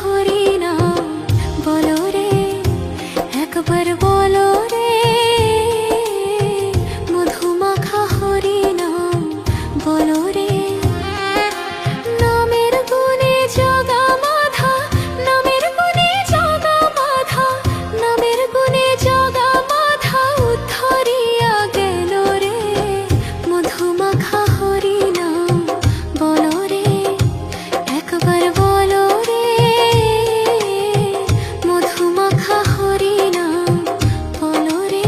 হরিনাম বলো রে, একবার বলো রে, মধুমাখা হরিনাম বলো রে। নামের গুণে জগা মাধা, নামের গুণে জগা মাধা, নামের গুণে জগা মাধা উদ্ধরিয়া গেল রে, মধুমাখা হরিনাম বলো রে, একবার বলো রে, মধুমাখা হরিনাম বলো রে।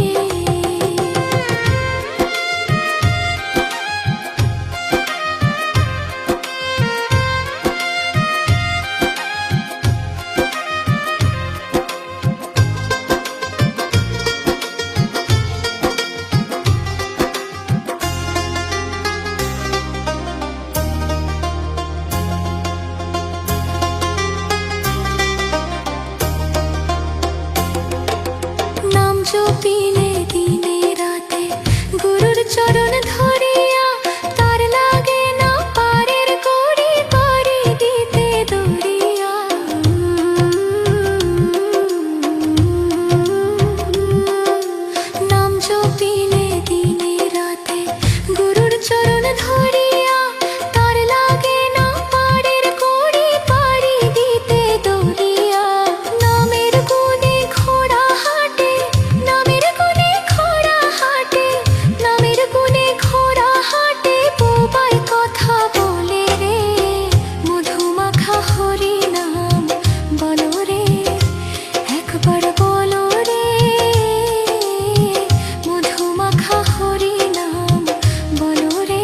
নাম জপিলে দিনে রাতে গুরুর চরণ ধরিয়া, তার লাগে না পারের কড়ি পারি দিতে দরিয়া। নাম জপিলে দিনে রাতে গুরুর চরণ ধরিয়া, তার লাগে না পারের কড়ি পারি দিতে দরিয়া। নামের গুণে ঘোড়া হাটে, নামের গুণে ঘোড়া হাটে, নামের গুণে ঘোড়া হাটে, বোবাই কথা বলে রে, মধুমাখা হরিনাম বলো রে, একবার বলো রে, মধুমাখা হরিনাম বলো রে।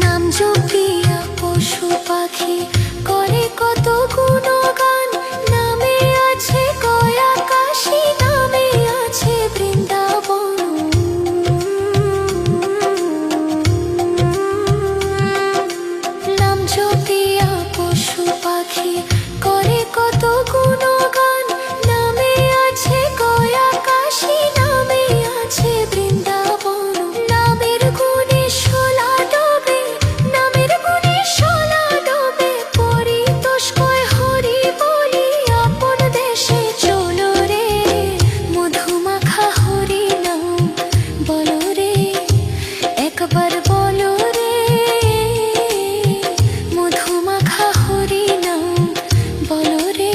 নাম জপিয়া পশু পাখি করে কত গুণগান, নামে আছে কয়া কাশী, নামে আছে বৃন্দাবন। নাম জপিয়া পশু পাখি করে কত গুণগান, নামে আছে কয়া কাশী, নামে আছে বৃন্দাবন। নামের গুণে শোলা ডোবে, নামের গুণে শোলা ডোবে, পরিতোষকয় হরি বলি আপন দেশে চলো রে, মধুমাখা হরিনাম বলো রে, একবার বলো রে, মধুমাখা হরিনাম বলো রে।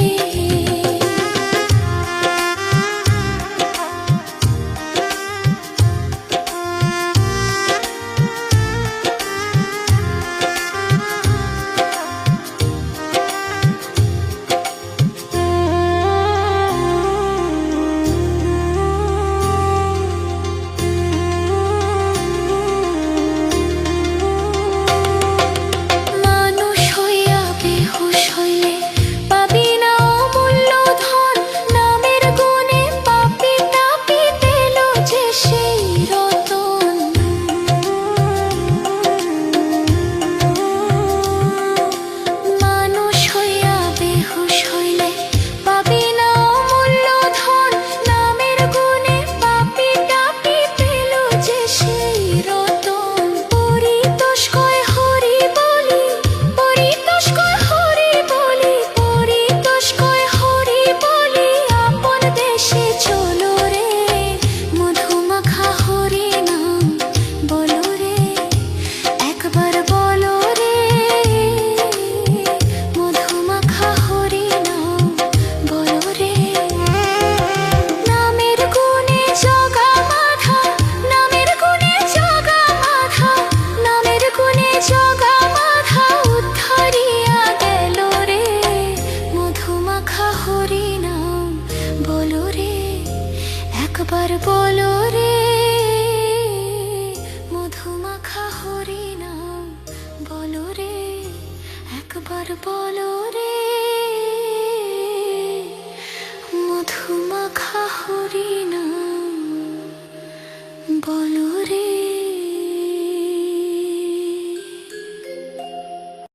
মানুষ হইয়া বেহুশ হইলে পাবি না অমূল্য ধন, নামের গুণে পাপি তাপি পেল যে সেই রতন। মানুষ হইয়া বেহুশ হইলে পাবি না অমূল্য ধন, নামের গুণে পাপি তাপি পেল যে সেই রতন। পরিতোষকয় হরি বলি, পরিতোষকয় হরি বলি, পরিতোষকয় হরি বলি আপন দেশে চলো রে, মধুমাখা হরিনাম বলো রে, একবার বলো রে, মধুমাখা হরিনাম বলো রে। নামের গুণে জগা মাধা, নামের গুণে জগা মাধা, নামের গুণে জগা মাধা উদ্ধরিয়া গেল রে, মধুমাখা হরিনাম বলো রে, একবার বলো রে, মধুমাখা হরিনাম বলো রে, একবার বলো রে, হরিনাম বলো